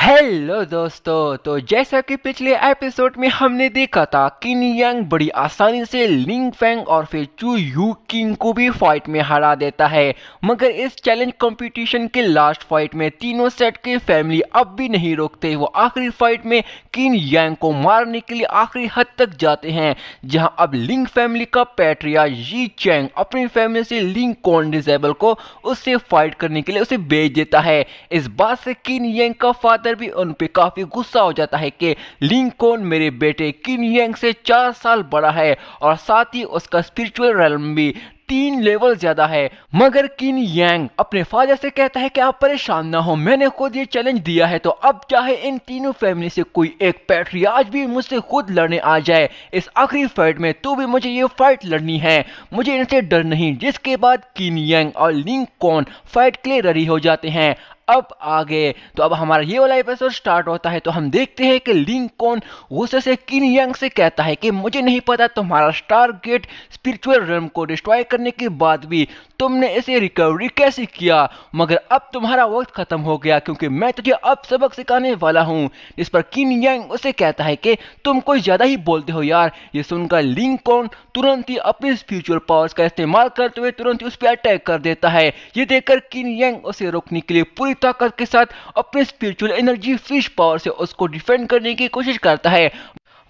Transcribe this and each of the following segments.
Hello दोस्तों। तो जैसा कि पिछले एपिसोड में हमने देखा था, किन यांग बड़ी आसानी से लिंग फैंग और फिर चू यू किंग को भी फाइट में हरा देता है। मगर इस चैलेंज कंपटीशन के लास्ट फाइट में तीनों सेट के फैमिली अब भी नहीं रोकते। वो आखिरी फाइट में किन यांग को मारने के लिए आखिरी हद तक जाते हैं, जहां अब लिंग फैमिली का पैट्रिया जी चैंग अपनी फैमिली से लिंग कॉन डिजेबल को उससे फाइट करने के लिए उसे भेज देता है। इस बात से किन यांग का फादर भी उन पे काफी गुस्सा हो जाता है कि लिंकॉन मेरे बेटे किन यांग से 4 साल बड़ा है और साथ ही उसका स्पिरिचुअल रेलम भी 3 लेवल ज्यादा है। मगर किन यांग अपने फादर से कहता है कि आप परेशान ना हो, मैंने खुद ये चैलेंज दिया है, तो अब चाहे इन तीनों फैमिली से कोई एक पैट्रियार्च भी मुझसे खुद लड़ने आ जाए इस आखिरी फाइट में, तो भी मुझे ये फाइट लड़नी है, मुझे इनसे डर नहीं। जिसके बाद किन यांग और लिंकॉन फाइट के लिए रेडी हो जाते हैं। अब आगे तो अब हमारा ये वाला एपिसोड स्टार्ट होता है, तो हम देखते हैं कि लिंकॉन गुस्से से किन यांग से कहता है कि मुझे नहीं पता तुम्हारा स्टार गेट स्पिरिचुअल रेल्म को डिस्ट्रॉय करने के बाद भी तुमने इसे रिकवरी कैसे किया, मगर अब तुम्हारा वक्त खत्म हो गया क्योंकि मैं तुझे अब सबक सिखाने वाला हूँ। इस पर किन यांग उसे कहता है कि तुम कोई ज्यादा ही बोलते हो यार। ये सुनकर लिंकॉन तुरंत ही अपने स्पिरिचुअल पावर्स का इस्तेमाल करते हुए तुरंत ही उस पर अटैक कर देता है। ये देखकर किन यांग उसे रोकने के लिए पूरी ताकत के साथ अपने स्पिरिचुअल एनर्जी फिश पावर से उसको डिफेंड करने की कोशिश करता है,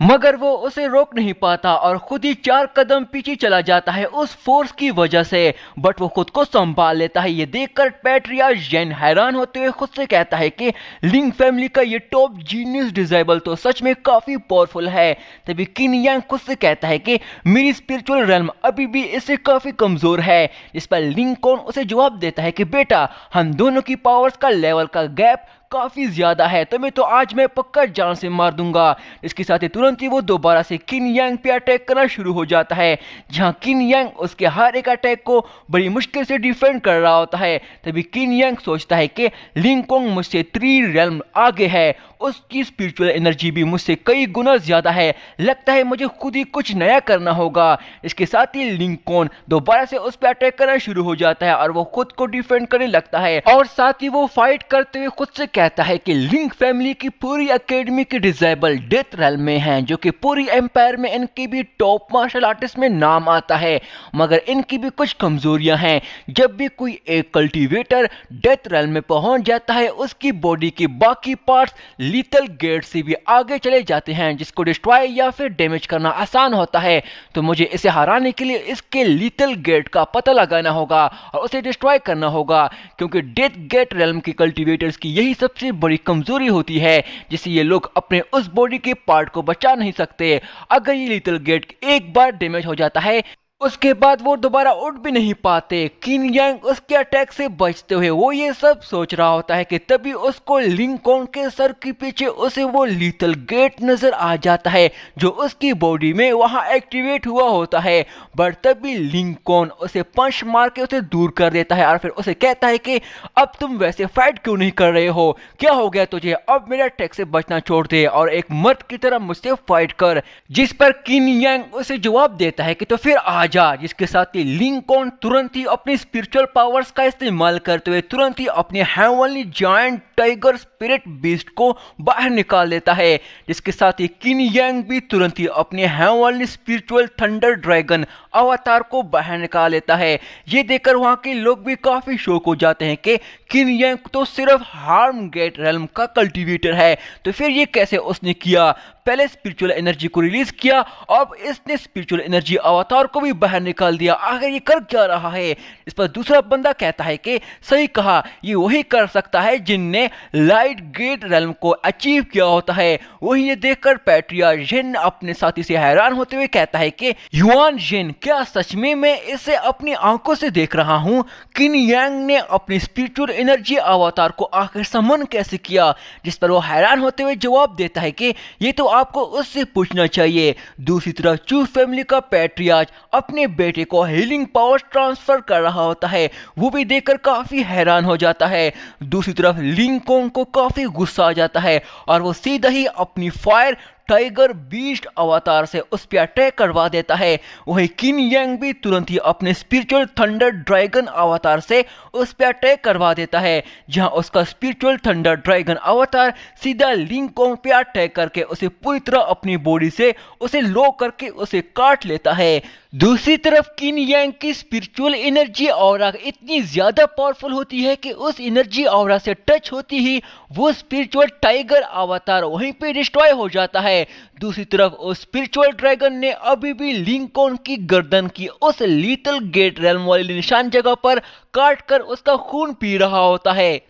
मगर वो उसे रोक नहीं पाता और खुद ही 4 कदम पीछे चला जाता है उस फोर्स की वजह से। बट वो खुद को संभाल लेता है। ये देखकर पैट्रिया जेन हैरान होते हुए खुद से कहता है कि लिंग फैमिली का ये टॉप जीनियस डिजेबल तो सच में काफी पावरफुल है। तभी किन यांग खुद से कहता है कि मेरी स्पिरिचुअल रेल्म अभी भी इससे काफी कमजोर है। इस पर लिंकॉन उसे जवाब देता है कि बेटा, हम दोनों की पावर्स का लेवल का गैप काफी ज्यादा है, तुम्हें तो आज मैं पक्का जान से मार दूंगा। इसके साथ ही तुरंत ही वो दोबारा से किन यांग पे अटैक करना शुरू हो जाता है, जहां किन यांग उसके हर एक अटैक को बड़ी मुश्किल से डिफेंड कर रहा होता है। तभी किन यांग सोचता है कि लिंकॉन मुझसे 3 रेल्म आगे है, उसकी स्पिरिचुअल एनर्जी भी मुझसे कई गुना ज्यादा है, लगता है मुझे खुद ही कुछ नया करना होगा। इसके साथ ही लिंकॉन दोबारा से उस पर अटैक करना शुरू हो जाता है और वो खुद को डिफेंड करने लगता है और साथ ही वो फाइट करते हुए खुद से कहता है कि लिंक फैमिली की पूरी एकेडमी के डिजेबल डेथ रेल्म में हैं, जो कि पूरी एम्पायर में इनके भी टॉप मार्शल आर्टिस्ट में नाम आता है, मगर इनकी भी कुछ कमजोरियां हैं। जब भी कोई एक कल्टीवेटर डेथ रेल्म में पहुंच जाता है, उसकी बॉडी के बाकी पार्ट्स लीथल गेट से भी आगे चले जाते हैं, जिसको डिस्ट्रॉय या फिर डैमेज करना आसान होता है। तो मुझे इसे हराने के लिए इसके लीथल गेट का पता लगाना होगा और उसे डिस्ट्रॉय करना होगा, क्योंकि डेथ गेट रेल्म के कल्टीवेटर्स की यही सबसे बड़ी कमजोरी होती है, जिससे ये लोग अपने उस बॉडी के पार्ट को बचा नहीं सकते। अगर ये लीथल गेट एक बार डैमेज हो जाता है, उसके बाद वो दोबारा उठ भी नहीं पाते। किन यांग उसके अटैक से बचते हुए वो ये सब सोच रहा होता है कि तभी उसको लिंकॉन के सर के पीछे उसे वो लीथल गेट नजर आ जाता है, जो उसकी बॉडी में वहां एक्टिवेट हुआ होता है। बट तभी लिंकॉन उसे पंच मार के उसे दूर कर देता है और फिर उसे कहता है कि अब तुम वैसे फाइट क्यों नहीं कर रहे हो, क्या हो गया तुझे, अब मेरे अटैक से बचना छोड़ दे और एक मर्द की तरह मुझसे फाइट कर। जिस पर किन यांग उसे जवाब देता है कि तो फिर जा। जिसके साथ ही लिंकॉन तुरंत ही अपनी स्पिरिचुअल पावर्स का इस्तेमाल करते हुए तुरंत ही अपने heavenly giant tiger spirit beast को बाहर निकाल देता है। जिसके साथ ही किन यांग भी तुरंत ही अपने हेवनली स्पिरिचुअल थंडर ड्रैगन अवतार को बाहर निकाल लेता है। ये देखकर वहां के लोग भी काफी शॉक हो जाते हैं कि किन यांग तो सिर्फ हार्म गेट रेल्म का कल्टीवेटर है, तो फिर ये कैसे उसने किया। पहले स्पिरिचुअल एनर्जी को रिलीज किया, अब इसने स्पिरिचुअल एनर्जी अवतार को भी बाहर निकाल दिया, आखिर ये कर क्या रहा है। इस पर दूसरा बंदा कहता है कि सही कहा, ये वही कर सकता है जिनने लाइट गेट रेल्म को अचीव किया होता है। वही ये देखकर पैट्रिया जिन अपने साथी से हैरान होते हुए कहता है कि युआन जिन, क्या सच में मैं इसे अपनी आंखों से देख रहा हूं। किन यांग ने अपनी स्पिरिचुअल एनर्जी अवतार को आखिर समन कैसे किया। जिस पर वो हैरान होते हुए जवाब देता है कि ये तो आपको उससे पूछना चाहिए। दूसरी तरफ चू फैमिली का पैट्रियार्च अपने बेटे को हीलिंग पावर ट्रांसफर कर रहा होता है, वो भी देखकर काफी हैरान हो जाता है। दूसरी तरफ लिंकॉन को काफी गुस्सा आ जाता है और वो सीधा ही अपनी फायर टाइगर बीस्ट अवतार से उस पर अटैक करवा देता है। वहीं किन यांग भी तुरंत ही अपने स्पिरिचुअल थंडर ड्रैगन अवतार से उस पर अटैक करवा देता है, जहां उसका स्पिरिचुअल थंडर ड्रैगन अवतार सीधा लिंग कोंग पे अटैक करके उसे पूरी तरह अपनी बॉडी से उसे लो करके उसे काट लेता है। दूसरी तरफ किन यांग की स्पिरिचुअल एनर्जी ऑरा इतनी ज्यादा पावरफुल होती है कि उस एनर्जी ऑरा से टच होती ही वो स्पिरिचुअल टाइगर अवतार वहीं पे डिस्ट्रॉय हो जाता है। दूसरी तरफ उस स्पिरिचुअल ड्रैगन ने अभी भी लिंकॉन की गर्दन की उस लीथल गेट रेल्म वाली निशान जगह पर काट कर उसका खून पी रहा होता है।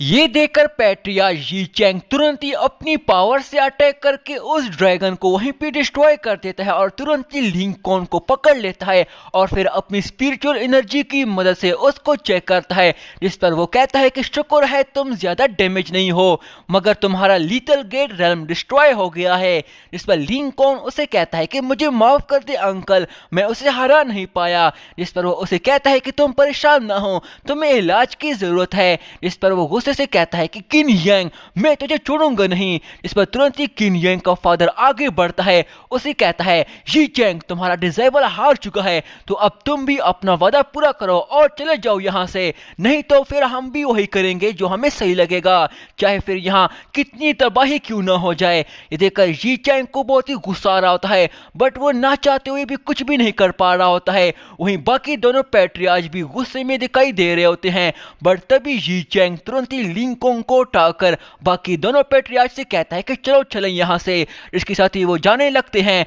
ये देखकर पैट्रिया जी चैंग तुरंत ही अपनी पावर से अटैक करके उस ड्रैगन को वहीं पे डिस्ट्रॉय कर देता है और तुरंत ही लिंकॉन को पकड़ लेता है और फिर अपनी स्पिरिचुअल एनर्जी की मदद से उसको चेक करता है, जिस पर वो कहता है कि शुक्र है तुम ज्यादा डैमेज नहीं हो, मगर तुम्हारा लीथल गेट रेल्म डिस्ट्रॉय हो गया है। जिस पर लिंकॉन उसे कहता है कि मुझे माफ कर दे अंकल, मैं उसे हरा नहीं पाया। जिस पर वो उसे कहता है कि तुम परेशान ना हो, तुम्हें इलाज की जरूरत है। जिस पर वो गुस्से से कहता है कि किन यांग मैं तुझे छोड़ूंगा नहीं। इस पर तुरंत ही किन यांग का फादर आगे बढ़ता है, उसे कहता है जी चैंग तुम्हारा डिजाइबल हार चुका है, तो अब तुम भी अपना वादा पूरा करो और चले जाओ यहाँ से, नहीं तो फिर हम भी वही करेंगे जो हमें सही लगेगा, चाहे फिर यहाँ कितनी तबाही क्यों ना हो जाए। ये देखकर जी चैंग को बहुत ही गुस्सा आ रहा होता है, बट वो ना चाहते हुए भी कुछ भी नहीं कर पा रहा होता है। वहीं बाकी दोनों पैट्रियार्च भी गुस्से में दिखाई दे रहे होते हैं, बट तभी जी चैंग तुरंत ही लिंकॉन को उठाकर बाकी दोनों पैट्रियार्च से कहता है कि चलो चलें यहाँ से। इसके साथ ही वो जाने लगते हैं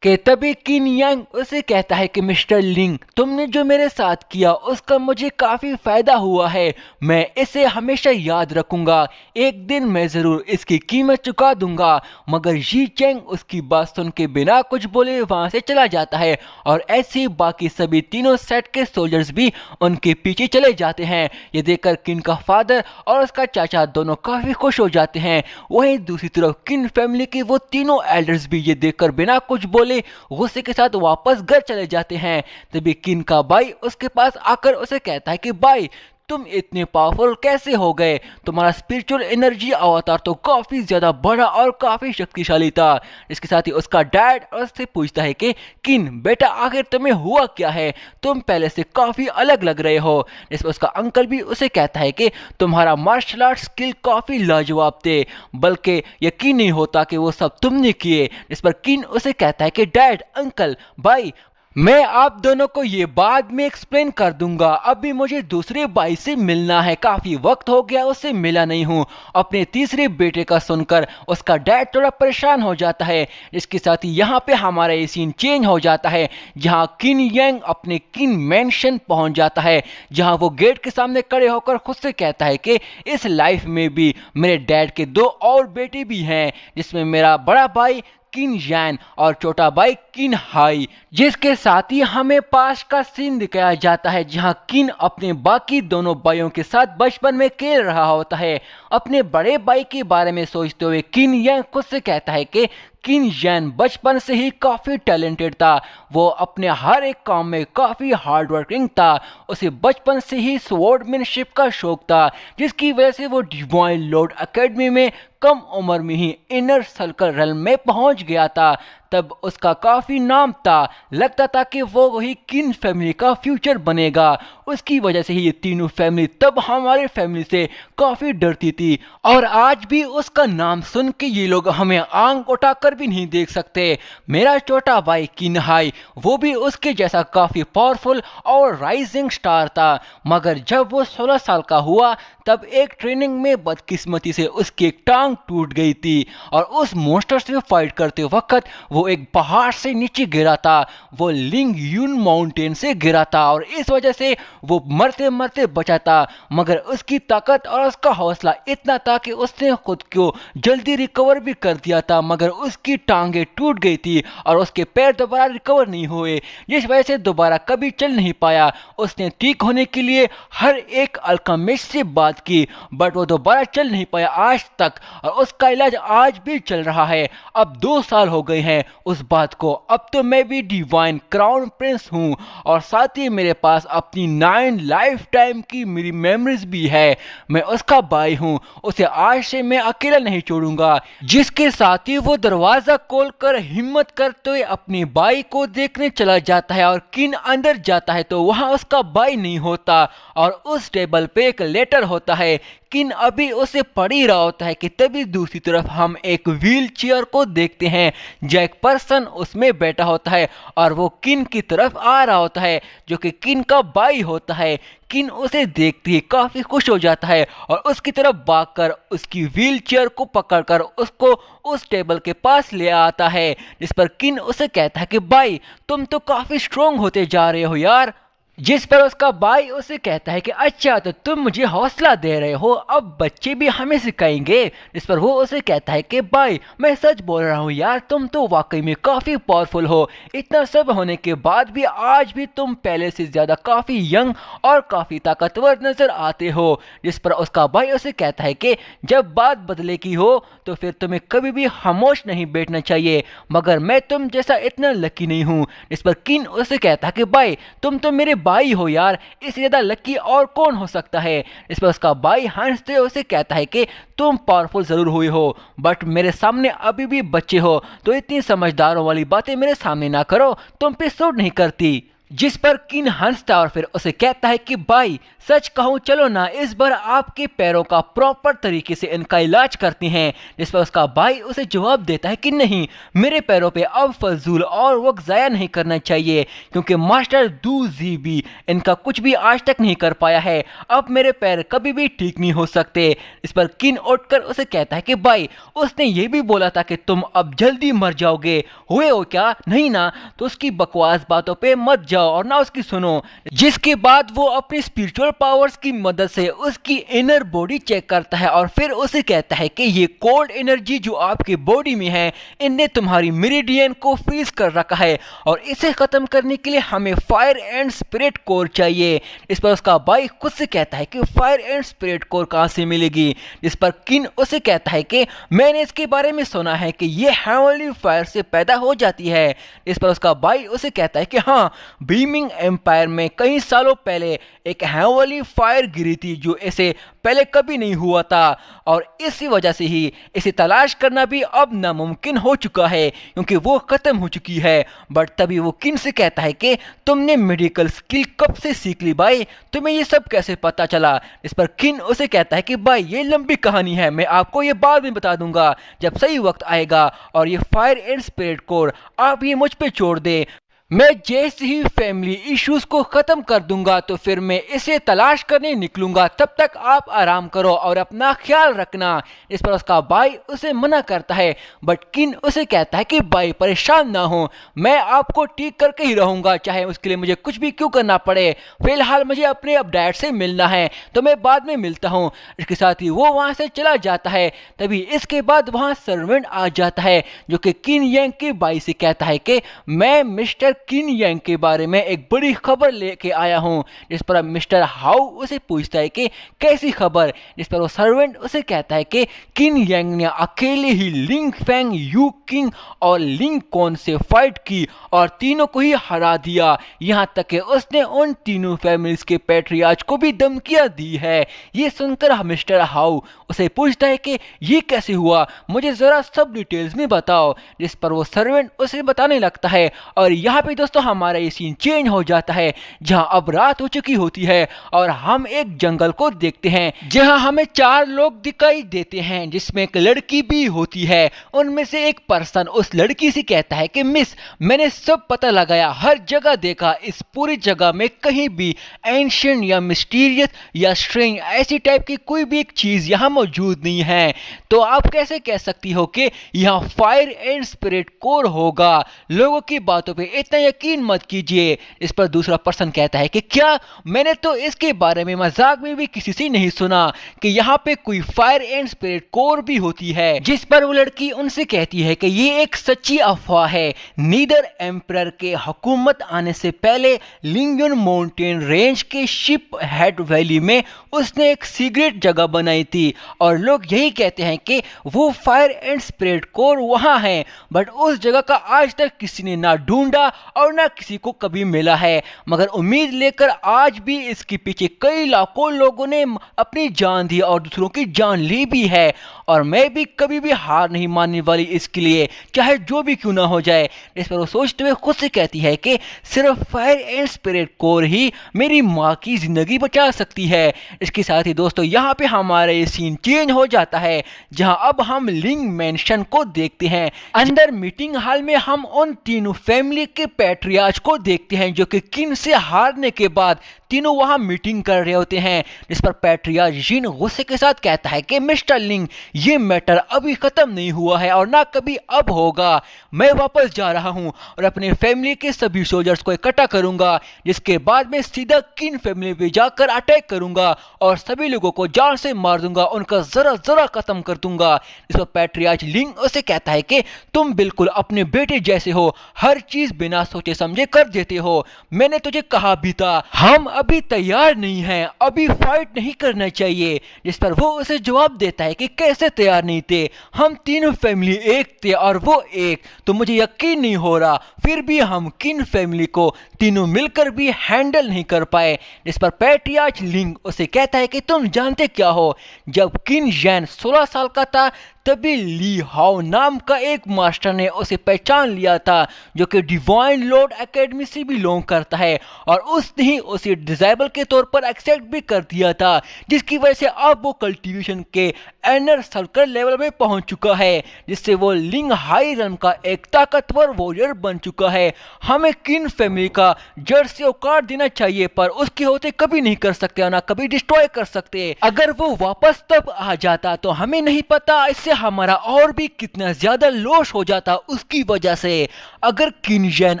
कि तभी किन यांग उसे कहता है कि मिस्टर लिंग तुमने जो मेरे साथ किया उसका मुझे काफी फायदा हुआ है, मैं इसे हमेशा याद रखूंगा, एक दिन मैं जरूर इसकी कीमत चुका दूंगा। मगर जी चैंग उसकी बात सुन के बिना कुछ बोले वहां से चला जाता है और ऐसे ही बाकी सभी तीनों सेट के सोल्जर्स भी उनके पीछे चले जाते हैं। ये देखकर किन का फादर और उसका चाचा दोनों काफी खुश हो जाते हैं। वहीं दूसरी तरफ किन फैमिली के वो तीनों एल्डर्स भी ये देखकर बिना कुछ बोले गुस्से के साथ वापस घर चले जाते हैं। तभी किन का भाई उसके पास आकर उसे कहता है कि भाई तुम इतने पावरफुल कैसे हो गए, तुम्हारा स्पिरिचुअल एनर्जी अवतार तो काफी ज्यादा बड़ा और काफी शक्तिशाली था। इसके साथ ही उसका डैड उससे पूछता है कि किन बेटा आखिर तुम्हें हुआ क्या है, तुम पहले से काफी अलग लग रहे हो। इस पर उसका अंकल भी उसे कहता है कि तुम्हारा मार्शल आर्ट स्किल काफी लाजवाब थे, बल्कि यकीन नहीं होता कि वो सब तुमने किए। इस पर किन उसे कहता है कि डैड अंकल भाई मैं आप दोनों को ये बाद में एक्सप्लेन कर दूंगा, अभी मुझे दूसरे भाई से मिलना है, काफी वक्त हो गया उससे मिला नहीं हूँ। अपने तीसरे बेटे का सुनकर उसका डैड थोड़ा परेशान हो जाता है। इसके साथ ही यहाँ पे हमारा ये सीन चेंज हो जाता है, जहाँ किन यांग अपने किन मैंशन पहुंच जाता है, जहाँ वो गेट के सामने खड़े होकर खुद से कहता है कि इस लाइफ में भी मेरे डैड के दो और बेटे भी हैं, जिसमें मेरा बड़ा भाई किन यान और छोटा भाई किन हाई। जिसके साथ ही हमें पास का सीन दिखाया जाता है, जहां किन अपने बाकी दोनों भाइयों के साथ बचपन में खेल रहा होता है। अपने बड़े भाई के बारे में सोचते हुए किन यांग खुद से कहता है कि किन यान बचपन से ही काफी टैलेंटेड था, वो अपने हर एक काम में काफी हार्ड वर्किंग था, उसे बचपन से ही स्वॉर्डमैनशिप का शौक था, जिसकी वजह से वो डिवाइन लॉर्ड एकेडमी में कम उम्र में ही इनर सर्कल रेल्म में पहुंच गया था। तब उसका काफी नाम था, लगता था कि वो वही किन फैमिली का फ्यूचर बनेगा। उसकी वजह से ही ये तीनों फैमिली तब हमारे फैमिली से काफी डरती थी, और आज भी उसका नाम सुन के ये लोग हमें आंख उठाकर भी नहीं देख सकते। मेरा छोटा भाई किन हाई वो भी उसके जैसा काफी पावरफुल और राइजिंग स्टार था, मगर जब वो 16 साल का हुआ तब एक ट्रेनिंग में बदकिस्मती से उसकी एक टांग टूट गई थी, और उस मॉन्स्टर से फाइट करते वक्त वो एक पहाड़ से नीचे गिरा था, वो लिंग यून माउंटेन से गिरा था, और इस वजह से वो मरते मरते बचा था। मगर उसकी ताकत और उसका हौसला इतना था कि उसने खुद को जल्दी रिकवर भी कर दिया था, मगर उसकी टांगे टूट गई थी और उसके पैर दोबारा रिकवर नहीं हुए, जिस वजह से दोबारा कभी चल नहीं पाया। उसने ठीक होने के लिए हर एक अल्केमिस्ट से बात की, बट वो दोबारा चल नहीं पाया आज तक, और उसका इलाज आज भी चल रहा है। अब 2 साल हो गए हैं उस बात को। अब तो मैं भी डिवाइन क्राउन प्रिंस हूँ और साथ ही मेरे पास अपनी 9 लाइफ टाइम की मेरी मेमोरीज भी है। मैं उसका भाई हूँ, उसे आज से मैं अकेला नहीं छोड़ूंगा। जिसके साथ ही वो दरवाजा खोलकर हिम्मत करते हुए अपने भाई को देखने चला जाता है और किन अंदर जाता है तो वहां उसका भाई नहीं होता और उस टेबल पे एक लेटर होता है। किन अभी उसे पढ़ ही रहा होता है कि तभी दूसरी तरफ हम एक व्हील चेयर को देखते हैं जो एक पर्सन उसमें बैठा होता है और वो किन की तरफ आ रहा होता है जो कि किन का भाई होता है। किन उसे देखते ही काफी खुश हो जाता है और उसकी तरफ भागकर उसकी व्हील चेयर को पकड़कर उसको उस टेबल के पास ले आता है, जिस पर किन उसे कहता है कि भाई तुम तो काफी स्ट्रोंग होते जा रहे हो यार। जिस पर उसका भाई उसे कहता है कि अच्छा तो तुम मुझे हौसला दे रहे हो, अब बच्चे भी हमें सिखाएंगे। जिस पर वो उसे कहता है कि भाई मैं सच बोल रहा हूँ यार, तुम तो वाकई में काफ़ी पावरफुल हो। इतना सब होने के बाद भी आज भी तुम पहले से ज़्यादा काफ़ी यंग और काफ़ी ताकतवर नज़र आते हो। जिस पर उसका भाई उसे कहता है कि जब बात बदले की हो तो फिर तुम्हें कभी भी खामोश नहीं बैठना चाहिए, मगर मैं तुम जैसा इतना लकी नहीं हूँ। जिस पर किन उसे कहता है कि भाई तुम तो मेरे भाई हो यार, इससे ज्यादा लकी और कौन हो सकता है। इस पर उसका भाई हंसते हुए उसे कहता है कि तुम पावरफुल जरूर हुए हो बट मेरे सामने अभी भी बच्चे हो, तो इतनी समझदारों वाली बातें मेरे सामने ना करो, तुम पे सूट नहीं करती। जिस पर किन हंसता और फिर उसे कहता है कि भाई सच कहूँ चलो ना इस बार आपके पैरों का प्रॉपर तरीके से इनका इलाज करते हैं। जिस पर उसका भाई उसे जवाब देता है कि नहीं, मेरे पैरों पे अब फजूल और वक्त ज़ाया नहीं करना चाहिए क्योंकि मास्टर दूजी भी इनका कुछ भी आज तक नहीं कर पाया है, अब मेरे पैर कभी भी ठीक नहीं हो सकते। इस पर किन उठकर उसे कहता है कि भाई उसने ये भी बोला था कि तुम अब जल्दी मर जाओगे, हुए हो क्या, नहीं ना, तो उसकी बकवास बातों पे मत जाओ और ना उसकी सुनो। जिसके बाद वो अपनी स्पिरिचुअल पावर्स की मदद से उसकी इनर बॉडी चेक करता है और फिर उसे कहता है कि ये कोल्ड एनर्जी जो आपके बॉडी में है इनने तुम्हारी मेरिडियन को फ्रीज कर रखा है और इसे खत्म करने के लिए हमें फायर एंड स्पिरिट कोर चाहिए। इस पर उसका भाई खुद से कहता है कि फायर एंड स्पिरिट कोर कहां से मिलेगी। जिस पर किन उसे कहता है कि मैंने इसके बारे में सुना है कि ये हेवनली फायर से पैदा हो जाती है। इस पर उसका भाई उसे कहता है कि हाँ, बीमिंग एम्पायर में कई सालों पहले एक हेवनली फायर गिरी थी जो ऐसे पहले कभी नहीं हुआ था और इसी वजह से ही इसे तलाश करना भी अब नामुमकिन हो चुका है क्योंकि वो खत्म हो चुकी है। बट तभी वो किन से कहता है कि तुमने मेडिकल स्किल कब से सीख ली भाई, तुम्हें ये सब कैसे पता चला। इस पर किन उसे कहता है कि भाई ये लंबी कहानी है, मैं आपको ये बाद में बता दूंगा जब सही वक्त आएगा और ये फायर एंड स्पिरिट कोर आप ये मुझ पे छोड़ दे। मैं जैसे ही फैमिली इश्यूज को खत्म कर दूंगा तो फिर मैं इसे तलाश करने निकलूंगा, तब तक आप आराम करो और अपना ख्याल रखना। इस पर उसका भाई उसे मना करता है बट किन उसे कहता है कि भाई परेशान ना हो, मैं आपको ठीक करके ही रहूंगा, चाहे उसके लिए मुझे कुछ भी क्यों करना पड़े। फिलहाल मुझे अपने अब डैड से मिलना है तो मैं बाद में मिलता हूँ। इसके साथ ही वो वहां से चला जाता है। तभी इसके बाद वहां सर्वेंट आ जाता है जो कि किन यांग के भाई से कहता है कि मैं मिस्टर किन यांग के बारे में एक बड़ी खबर लेके आया हूं। जिस पर मिस्टर हाउ उसे पूछता है कि कैसी खबर। जिस पर वो सर्वेंट उसे कहता है कि किन यांग ने अकेले ही लिंग फैंग, यू किंग और लिंग कॉन से फाइट की और तीनों को ही हरा दिया, यहां तक कि उसने उन तीनों फैमिलीज के पैट्रियार्च को भी धमकियां दी है। ये सुनकर मिस्टर हाउ उसे पूछता है कि ये कैसे हुआ, मुझे जरा सब डिटेल्स में बताओ। जिस पर वो सर्वेंट उसे बताने लगता है और यहाँ पे दोस्तों हमारा ये सीन चेंज हो जाता है जहां अब रात हो चुकी होती है और हम एक जंगल को देखते हैं जहां हमें 4 लोग दिखाई देते हैं जिसमें एक लड़की भी होती है। उनमें से एक पर्सन उस लड़की से कहता है कि मिस, मैंने सब पता लगाया, हर जगह देखा, इस पूरी जगह में कहीं भी एंशिएंट या मिस्टीरियस या स्ट्रेंज ऐसी टाइप की कोई भी एक चीज यहाँ मौजूद नहीं है, तो आप कैसे कह सकती हो कि यहाँ फायर एंड स्पिरिट कोर होगा। लोगों की बातों पे इतना इतना यकीन मत कीजिए। इस पर दूसरा पर्सन कहता है कि क्या, मैंने तो इसके बारे में मजाक में भी किसी से नहीं सुना कि यहाँ पे कोई फायर एंड स्पिरिट कोर भी होती है। जिस पर वो लड़की उनसे कहती है कि ये एक सच्ची अफवाह है। नीदर एम्परर के हुकूमत आने से पहले लिंगयुन माउंटेन रेंज के शिप हेड वैली में उसने एक सीक्रेट जगह बनाई थी और लोग यही कहते हैं कि वो फायर एंड स्पिरिट कोर वहां है, बट उस जगह का आज तक किसी ने ना ढूंढा और ना किसी को कभी मिला है। मगर उम्मीद लेकर आज भी इसके पीछे कई लाखों लोगों ने अपनी जान दी और दूसरों की जान ली भी है, और मैं भी कभी भी हार नहीं मानने वाली इसके लिए, चाहे जो भी क्यों ना हो जाए। इस पर वो सोचते हुए खुद से कहती है कि सिर्फ फायर एंड स्पिरिट कोर ही मेरी माँ की जिंदगी बचा सकती है। इसके साथ ही दोस्तों यहाँ पे हमारा ये सीन चेंज हो जाता है, जहां अब हम लिंग मैंशन को देखते हैं। अंदर मीटिंग हॉल में हम उन तीनों फैमिली के पैट्रियार्च को देखते हैं जो कि किन से हारने के बाद तीनों वहां मीटिंग कर रहे होते हैं। जिस पर पैट्रियार्च जिन गुस्से के साथ कहता है कि मिस्टर लिंग, ये मैटर अभी खत्म नहीं हुआ है और ना कभी अब होगा। मैं वापस जा रहा हूं और अपने फैमिली के सभी सोल्जर्स को इकट्ठा करूंगा, जिसके बाद मैं सीधा किन फैमिली पे जाकर अटैक करूंगा और सभी लोगों को जान से मार दूंगा, उनका जरा जरा खत्म कर दूंगा। इस पर पैट्रियार्च लिंग उसे कहता है कि तुम बिल्कुल अपने बेटे जैसे हो, हर चीज बिना सोचे समझे कर देते हो। मैंने तुझे कहा भी था, हम अभी तैयार नहीं हैं, अभी फाइट नहीं करना चाहिए। जिस पर वो उसे जवाब देता है कि कैसे तैयार नहीं थे, हम तीनों फैमिली एक थे और वो एक, तो मुझे यकीन नहीं हो रहा फिर भी हम किन फैमिली को तीनों मिलकर भी हैंडल नहीं कर पाए। जिस पर पैट्रियार्च लिंग उसे कहता है कि तुम जानते क्या हो, जब किन जैन 16 साल का था तभी ली हाउ नाम का एक मास्टर ने उसे पहचान लिया था, जो कि डिवाइन लॉर्ड एकेडमी से बिलोंग करता है, और उसने ही उसे डिसेबल के तौर पर एक्सेप्ट भी कर दिया था, जिसकी वजह से अब वो कल्टीवेशन के इनर सर्कल लेवल में पहुंच चुका है, जिससे वो लिंग हाई रन का एक ताकतवर वॉरियर बन चुका है। हमें किन फैमिली का जड़ से उखाड़ देना चाहिए, पर उसके होते कभी नहीं कर सकते और ना कभी डिस्ट्रॉय कर सकते। अगर वो वापस तब आ जाता तो हमें नहीं पता इससे हमारा और भी कितना ज्यादा लॉस हो जाता उसकी वजह से। अगर किन जैन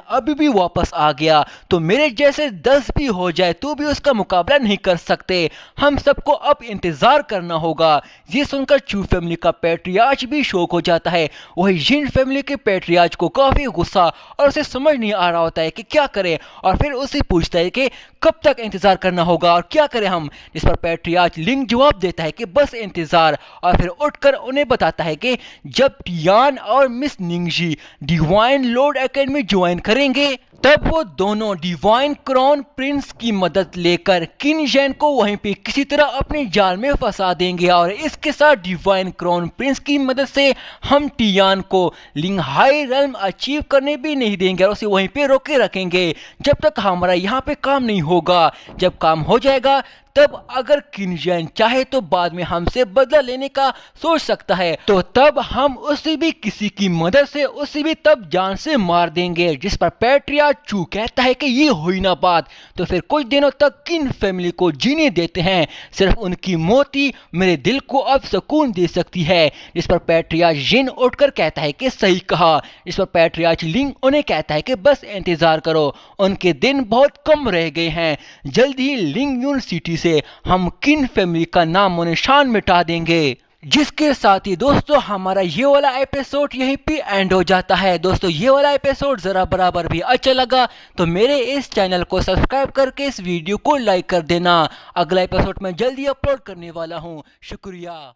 अभी भी वापस आ गया तो मेरे जैसे 10 भी हो जाए तो भी उसका मुकाबला नहीं कर सकते। हम सबको अब इंतजार करना होगा। ये सुनकर चू फैमिली का पैट्रियार्च भी शौक हो जाता है। वही जिन फैमिली के पैट्रियार्च को काफी गुस्सा और उसे समझ नहीं आ रहा होता है कि क्या करे, और फिर उसे पूछता है कि कब तक इंतजार करना होगा और क्या करें हम। इस पर पैट्रियार्च लिंग जवाब देता है कि बस इंतजार, और फिर उठकर उन्हें बताता है कि जब टियान और miss Ningji divine lord academy join करेंगे तब वो दोनों डिवाइन क्राउन प्रिंस की मदद लेकर किन जैन को वहीं पे किसी तरह अपने जाल में फंसा देंगे, और इसके साथ डिवाइन क्राउन प्रिंस की मदद से हम टियान को लिंग हाई रेल्म अचीव करने भी नहीं देंगे और उसे वहीं पे रोके रखेंगे जब तक हमारा यहाँ पे काम नहीं होगा। जब काम हो जाएगा तब अगर किन जैन चाहे तो बाद में हमसे बदला लेने का सोच सकता है, तो तब हम उसे भी किसी की मदद से उसे भी तब जान से मार देंगे। जिस पर पैट्रियार्च चू कहता है कि ये हुई ना बात, तो फिर कुछ दिनों तक किन फैमिली को जीने देते हैं, सिर्फ उनकी मौत ही मेरे दिल को अब सुकून दे सकती है। जिस पर पैट्रियार्च जिन उठकर कहता है कि सही कहा। इस पर पैट्रियार्च लिंग उन्हें कहता है कि बस इंतजार करो, उनके दिन बहुत कम रह गए हैं, जल्द ही लिंग यून सिटी से हम किन फैमिली का नाम और निशान मिटा देंगे। जिसके साथ ही दोस्तों हमारा ये वाला एपिसोड यहीं पे एंड हो जाता है। दोस्तों ये वाला एपिसोड जरा बराबर भी अच्छा लगा तो मेरे इस चैनल को सब्सक्राइब करके इस वीडियो को लाइक कर देना। अगला एपिसोड मैं जल्दी अपलोड करने वाला हूँ। शुक्रिया।